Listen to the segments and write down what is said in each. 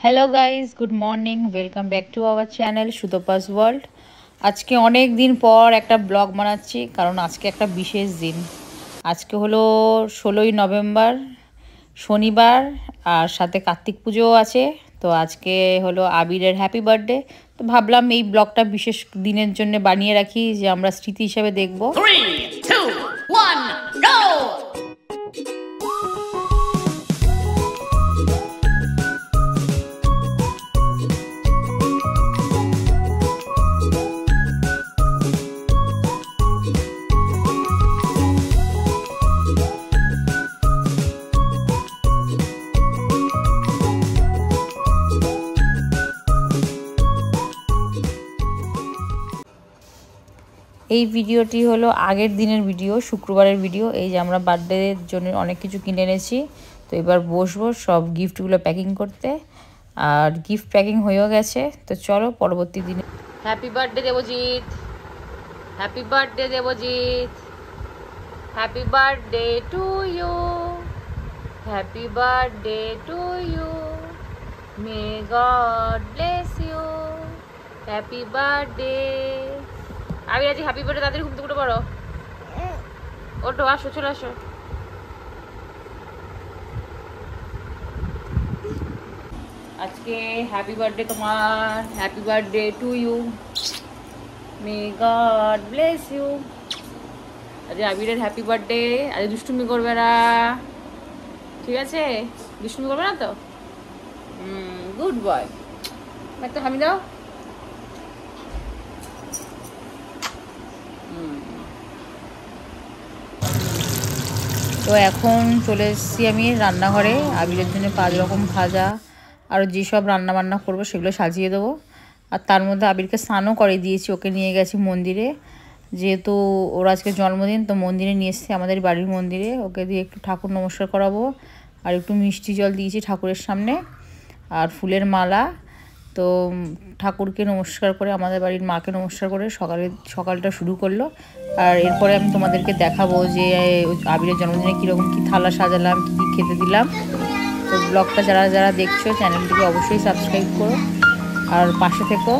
Hello guys, good morning. Welcome back to our channel Sutapa's world. আজকে অনেক দিন পর একটা ব্লগ বানাচ্ছি, কারণ আজকে একটা বিশেষ দিন। আজকে হলো 16ই নভেম্বর, শনিবার, আর সাথে কার্তিক পুজোও আছে। তো আজকে হলো আবিরের হ্যাপি বার্থডে। তো ভাবলাম এই ব্লগটা বিশেষ দিনের জন্য বানিয়ে রাখি, যে আমরা স্মৃতি হিসাবে দেখবো। 3, 2, 1, go! এই ভিডিওটি হলো আগের দিনের ভিডিও, শুক্রবারের ভিডিও। এই যে আমরা বার্থডের জন্য অনেক কিছু কিনে এনেছি। তো এবার বসবো সব গিফটগুলো প্যাকিং করতে, আর গিফট প্যাকিং হয়েও গেছে। তো চলো পরবর্তী দিনে। Happy birthday Debjit, happy birthday Debjit, happy birthday to you, happy birthday to you, may God bless you, happy birthday. আমি আজ হ্যাপি বার্থডে তাদের ঘুম থেকে উঠে পড়ো, ওঠো, আসো, চলে আসো। আজকে হ্যাপি বার্থডে তোমার, happy birthday to you, may God bless you. আজ আবিরের হ্যাপি বার্থডে। আজ দুষ্টুমি করবে না, ঠিক আছে? দুষ্টুমি করবে না তো? Good boy. একটা হামি দাও। তো এখন চলে এসেছি আমি রান্নাঘরে। আবিরের জন্য 5 রকম ভাজা আর যেসব রান্না বান্না করবো সেগুলো সাজিয়ে দেবো। আর তার মধ্যে আবিরকে স্নানও করে দিয়েছি, ওকে নিয়ে গেছি মন্দিরে, যেহেতু ওর আজকে জন্মদিন। তো মন্দিরে নিয়ে এসেছি, আমাদের বাড়ির মন্দিরে। ওকে দিয়ে একটু ঠাকুর নমস্কার করাবো, আর একটু মিষ্টি জল দিয়েছি ঠাকুরের সামনে, আর ফুলের মালা। তো ঠাকুরকে নমস্কার করে, আমাদের বাড়ির মাকে নমস্কার করে সকালটা শুরু করলো। আর এরপরে আমি তোমাদেরকে দেখাবো যে আবিরের জন্মদিনে কীরকম কী থালা সাজালাম, কী কী খেতে দিলাম। তো ব্লগটা যারা যারা দেখছো চ্যানেলটিকে অবশ্যই সাবস্ক্রাইব করো আর পাশে থেকো।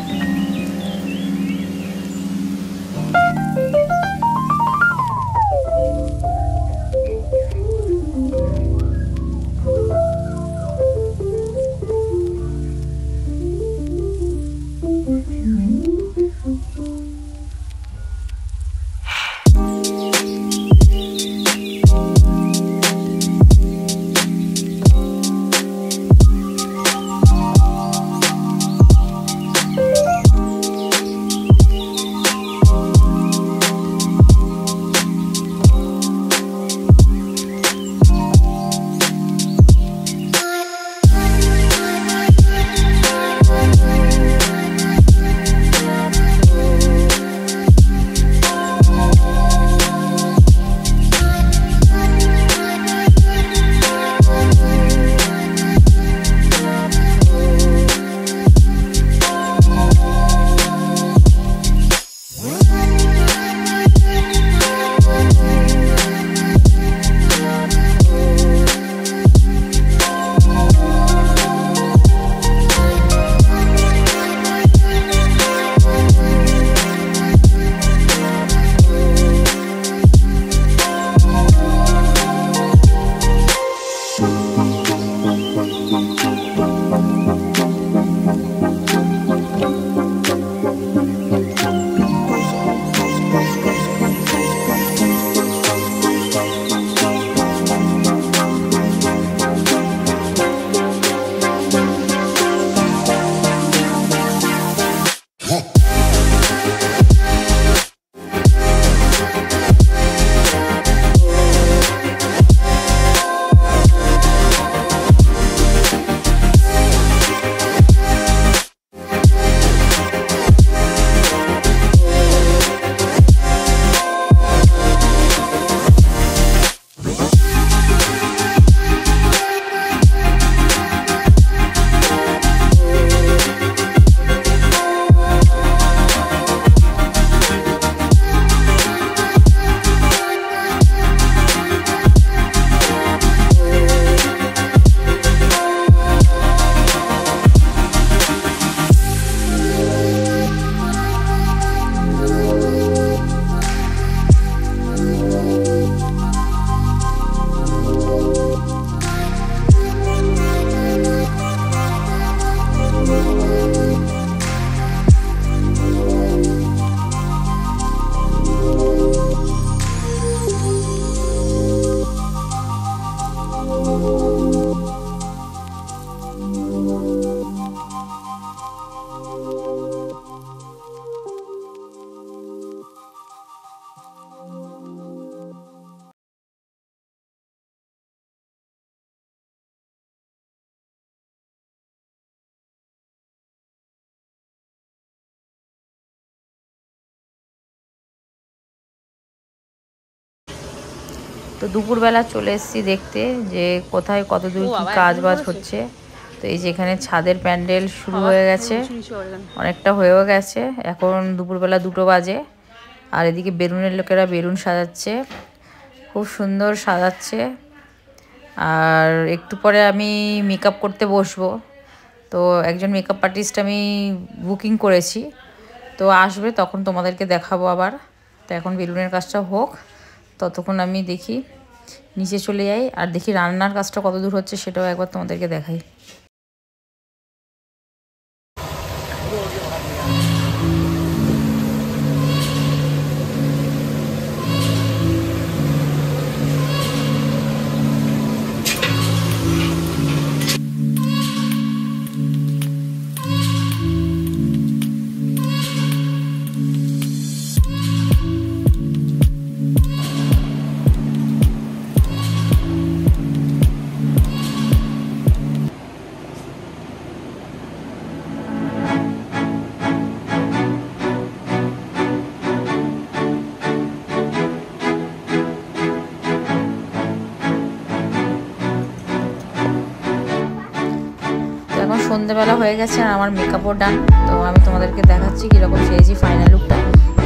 তো দুপুরবেলা চলে এসেছি দেখতে যে কোথায় কত দূর কি কাজ বাজ হচ্ছে। তো এই যে এখানে ছাদের প্যান্ডেল শুরু হয়ে গেছে, অনেকটা হয়েও গেছে। এখন দুপুরবেলা 2টো বাজে। আর এদিকে বেলুনের লোকেরা বেলুন সাজাচ্ছে, খুব সুন্দর সাজাচ্ছে। আর একটু পরে আমি মেকআপ করতে বসবো। তো একজন মেকআপ আর্টিস্ট আমি বুকিং করেছি, তো আসবে, তখন তোমাদেরকে দেখাবো আবার। তো এখন বেলুনের কাজটা হোক, ততক্ষণ আমি দেখি নিচে চলে যাই আর দেখি রান্নার কাজটা কত দূর হচ্ছে সেটাও একবার তোমাদেরকে দেখাই। এখন সন্ধ্যেবেলা হয়ে গেছে আর আমার মেকআপও ডান। তো আমি তোমাদেরকে দেখাচ্ছি কীরকম সেরেছি ফাইনাল লুকটা।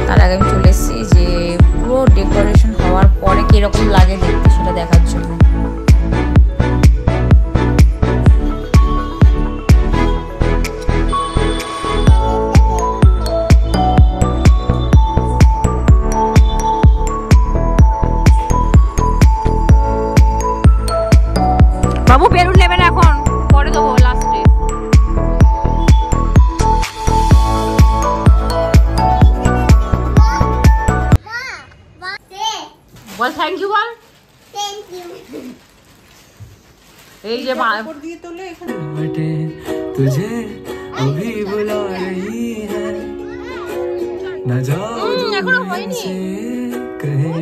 তার আগে আমি চলে এসেছি যে পুরো ডেকোরেশন হওয়ার পরে কীরকম লাগে দেখতে, সেটা দেখার জন্য। বাবু বেলুন নেবে না, এখন পরে দেবো লাস্টে। বল থ্যাংক ইউ, বল থ্যাংক ইউ। এই যে উপর দিয়ে তোলে এখানে तुझे अभी बुला रही है ना जाओ এখনো হয়নি कहे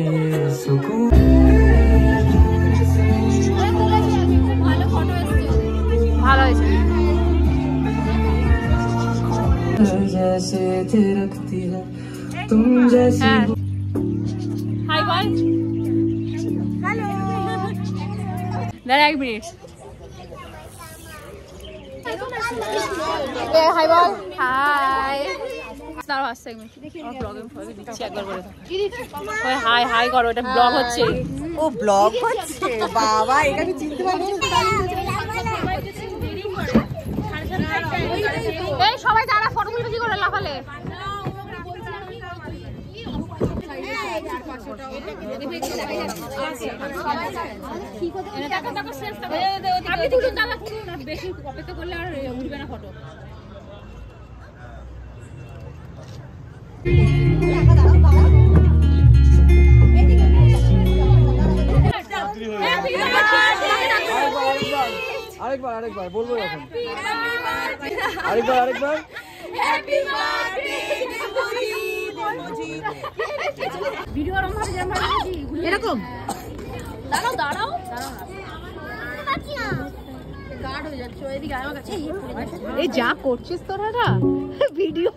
सुकून। ভালো ফটো এসেছে, ভালো হয়েছে। जैसे थिरकती है तुम जैसी। हाय बॉय, हेलो, दाঁড়া 1 মিনিট। হাই বল। হাই, দাঁড়াও আসছে 1 মিনিট, ব্লগে ফটো দিচ্ছি, একবার করে ওই হাই হাই করো, এটা ব্লগ হচ্ছে। ও ব্লগ হচ্ছে, বাবা এটা আমি চিনতে পারছি। এই সবাই দাঁড়া, ফটো তুলতে কি করে লাফালে। বেশি অপেক্ষা করলে আর উঠবে না ফটো। আরেকবার বলবো এখন, আরেকবার ভিডিও এরকম দাঁড়াও দাঁড়াও গার্ড হয়ে যাচ্ছে এদিকে আমার কাছে। এই যা করছিস তোরা না ভিডিও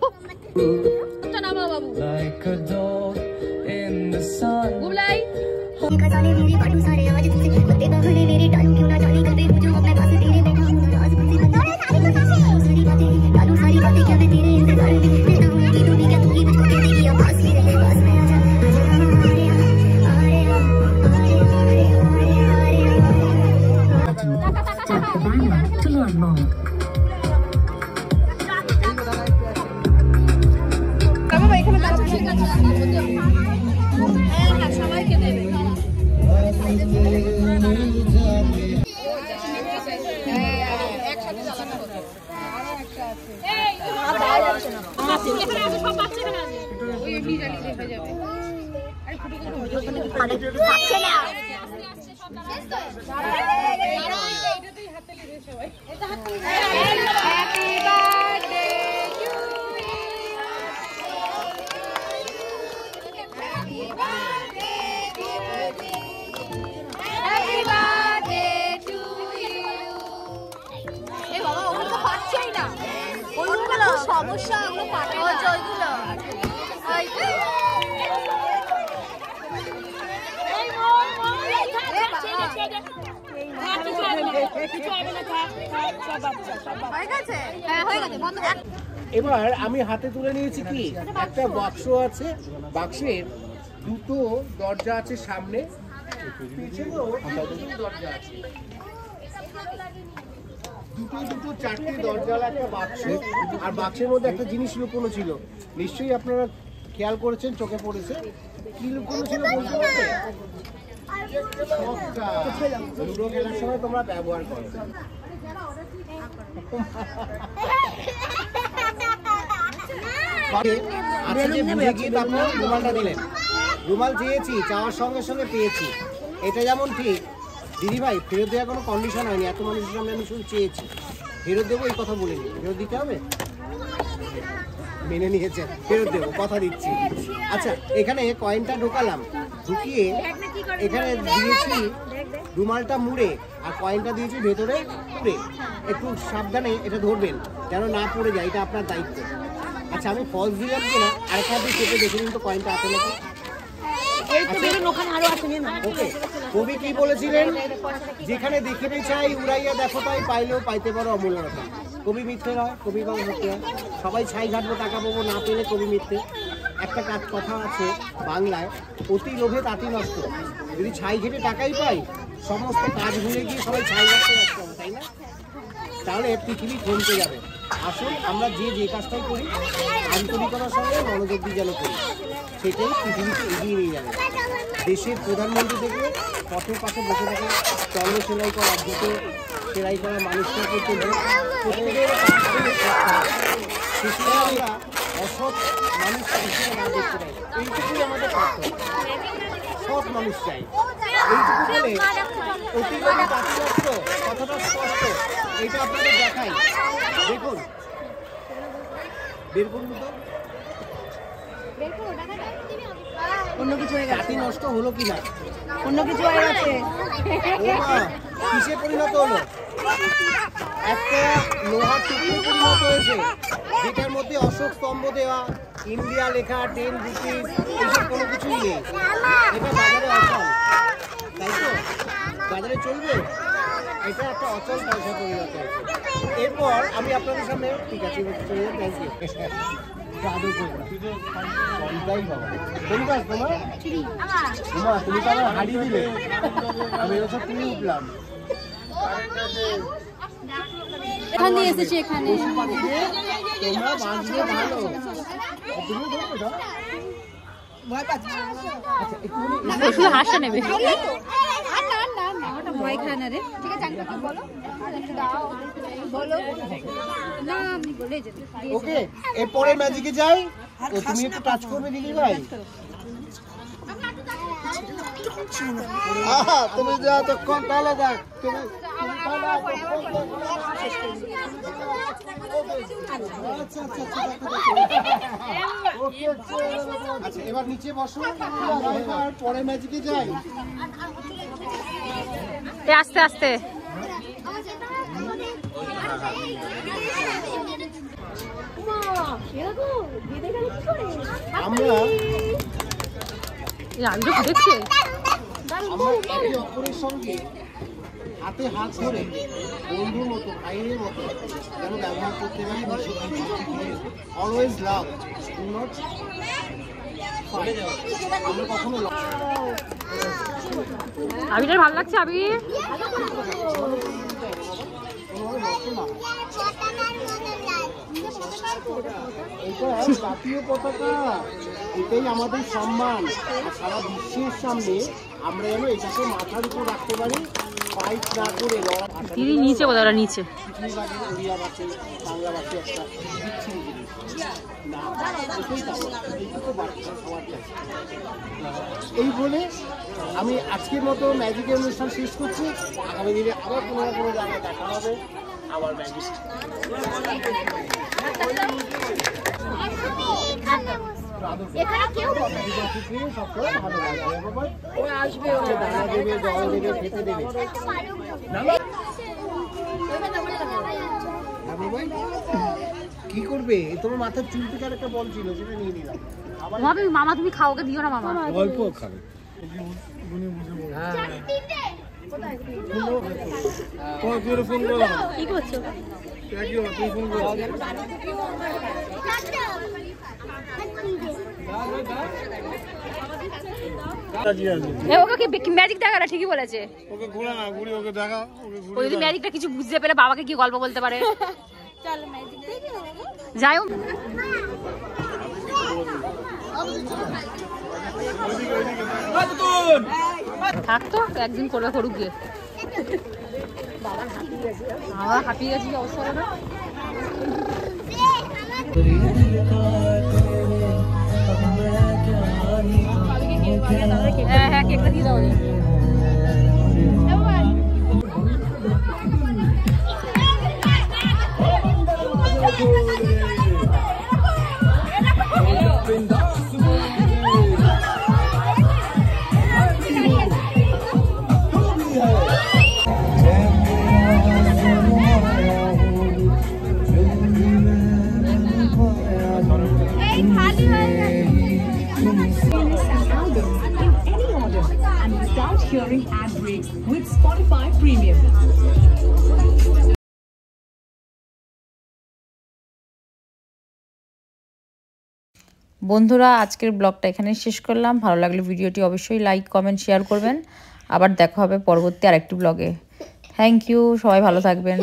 নামা বাবু গুলাই खजाने मेरे काटू सारे आज तुझसे कुत्ते बहने मेरे डालू क्यों ना जाने कभी मुझे अपने पास तेरे बैठा हूं आज मुझे सारी बातें क्या मैं तेरे इंतजार में रहता हूं कि तू भी क्या तू ही मुझको कह देगी अब पास में आ जा tap the banner to learn more. বাবা এখানে দাঁড়াও, ঠিক আছে হ্যাঁ সবাইকে দেবে। একসাথে জ্বালানো হবে। আরো একটা আছে, এই এখানে আছে, সব বাচ্চা এখানে আছে, ওই এমনি জ্বালিয়ে রেখে যাবে। আরে ফুটো করে বাচ্চা না এটাতেই হাতে লিয়ে সবাই, এটা হাতে happy birthday to you, happy birthday happy birthday to you. এ বাবা ওগুলো তো পাচ্ছেই না, ওগুলো সমস্যা, ওগুলো পাচ্ছে না ওইগুলো। এই মোর মোর এবার আমি হাতে তুলে নিয়েছি কি একটা বাক্স আছে, বাক্সের দুটো দরজা আছে সামনে, পিছনেও দুটো দরজা আছে, দুটো চারটে দরজাওয়ালা একটা বাক্স। আর বাক্সের মধ্যে একটা জিনিস লুকোনো ছিল, নিশ্চয়ই আপনারা খেয়াল করেছেন, চোখে পড়েছে। কি লুকোনো ছিল বলতে পারবে? লুডো খেলার সময় তোমরা ব্যবহার করো। রুমালটা দিলেন, রুমাল চেয়েছি, চাওয়ার সঙ্গে সঙ্গে পেয়েছি। এটা যেমন ঠিক দিদি ভাই, ফেরত দেওয়ার কোনো কন্ডিশন হয়নি, এত মানুষের সামনে আমি শুধু চেয়েছি, ফেরত দেবো এই কথা বলিনি। ফেরত দিতে হবে, মেনে নিয়েছেন, ফেরত দেবো, কথা দিচ্ছি। আচ্ছা, এখানে কয়েনটা ঢোকালাম, ঢুকিয়ে এখানে দিয়েছি রুমালটা মুড়ে, আর কয়েনটা দিয়েছি ভেতরে পুড়ে। একটু সাবধানে এটা ধরবেন যেন না পড়ে যায়, এটা আপনার দায়িত্ব। আচ্ছা, আমি ফলস দিলাম কিনা আরেকটা আপনি চেপে দেখে নিন তো কয়েনটা আছে নাকি। ওকে, কবি কি বলেছিলেন? যেখানে দেখিতে চাই উড়াইয়া দেখো তাই, পাইলেও পাইতে পারো অমূল্যতা। কবি মিথ্যে নয়, কবি কবি সত্যি হয়। সবাই ছাই ঘাটবো, টাকা পাবো, না পেলে কবি মিথ্যে। একটা কথা আছে বাংলায়, অতি লোভে তাঁতি নষ্ট। যদি ছাই ঘেটে টাকাই পাই, সমস্ত কাজ ভুলে গিয়ে সবাই ছাই ঘাটতে ব্যস্ত হবে, তাই না? তাহলে পৃথিবী থমকে যাবে। আসুন আমরা যে কাজটাই করি আন্তরিকতার সঙ্গে মনোযোগ দিয়ে যেন করি, সেটাই পৃথিবীকে এগিয়ে নিয়ে যাবে। দেশের প্রধানমন্ত্রী থেকে পথের পাশে বসে থাকে চন্দ্র সেলাই করা, দুটো সেলাই করা মানুষটা করতে আমরা অসৎ মানুষ হিসেবে না দেখতে পাই। এইটুকুই আমাদের সৎ মানুষ চাই। এইটুকু বলে অতিরিক্ত তাৎপর্য কতটা স্পষ্ট এটা আপনাদের দেখাই। দেখুন, বের করুন তো, অন্য কিছু হয়ে গেছে, জাতি নষ্ট হলো কিনা, অন্য কিছু হয়ে গেছে। কিসে পরিণত হলো? একটা লোহার টুকরো পরিণত হয়েছে, যেটার মধ্যে অশোক স্তম্ভ দেওয়া, ইন্ডিয়া লেখা, 10 রুপিস, এইসব কোনো কিছুই নেই। এটা বাজারে অচল, তাই তো? বাজারে চলবে, এটা একটা অচল পয়সা পরিণত হয়েছে। এরপর আমি আপনাদের সামনে, ঠিক আছে চলে যান, থ্যাংক ইউ। তুমি তো আমার হারিয়ে দিলে, আমি এসব তুমি উঠলাম। এখানে এসেছি, এখানে তোমরা বাঁচবে ভালো, তুমি দেখো দাও। শুধু হাসা নেবে। ভয় খায় না রে, ঠিক আছে, বলো না, আমি বলে যেতে। ওকে, এরপরে ম্যাজিকে যাই। ও তুমি একটু টাচ করবে দিদি ভাই। তুমি যা তখন তাহলে দেখ, তুমি আচ্ছা, এবার নিচে বসো, এবার পরে ম্যাজিকে যাই। আস্তে আস্তে আমরা দেখছি, আমরা একে অপরের সঙ্গে হাতে হাত ধরে বন্ধুর মতো, ভাইয়ের মতো যেন ব্যবহার করতে পারি। Always love, do not fight. আমরা কখনো আবিরের ভালো লাগছে। আবির এটা জাতীয় পতাকা, এটাই আমাদের সম্মান। সারা বিশ্বের সামনে আমরা যেন এটাকে মাথার উপর রাখতে পারি, ফাইট না করে। দিদি নিচে বোধ হয়, নিচে উড়িয়া বাসে, বাংলা বাসে একটা বিচ্ছিন্ন জিনিস না, এটাই এইটুকু বার্তা সবার কাছে। এই বলে আমি আজকের মতো ম্যাজিকের অনুষ্ঠান শেষ করছি। আগামী দিনে আবার কোনো না কোনো জায়গায় দেখা হবে। আবার ম্যাজিক এখানে কেউ সবসময় ভালো লাগবে, আসবে, দানা দেবে, জল দেবে, খেতে দেবে। কি করবে? তোমার মাথার চুল থেকে একটা বল ছিল, সেটা নিয়ে নিলাম। মামা তুমি খাও, ওকে দিও না মামা। গল্প খাবে। কি করছো? ওকে কি ম্যাজিক দেখাটা ঠিকই বলেছে। ওকে ঘোরা না ঘুরি, ওকে দেখা, ওকে ঘুরি। ও যদি ম্যাজিকটা কিছু বুঝতে পেলে বাবাকে কি গল্প বলতে পারে। চলো ম্যাজিক দেখি। যাই হোক থাকতো একদিন করবে, করুক গিয়ে। বাবা হাঁপিয়ে গেছি, কি অবস্থা হলো না? হ্যাঁ হ্যাঁ কেকটা দিয়ে দাও। Hearing ad breaks with Spotify Premium. বন্ধুরা আজকের ব্লগটা এখানে শেষ করলাম। ভালো লাগলে ভিডিওটি অবশ্যই লাইক কমেন্ট শেয়ার করবেন। আবার দেখা হবে পরবর্তী আরেকটি ব্লগে। থ্যাংক ইউ, সবাই ভালো থাকবেন।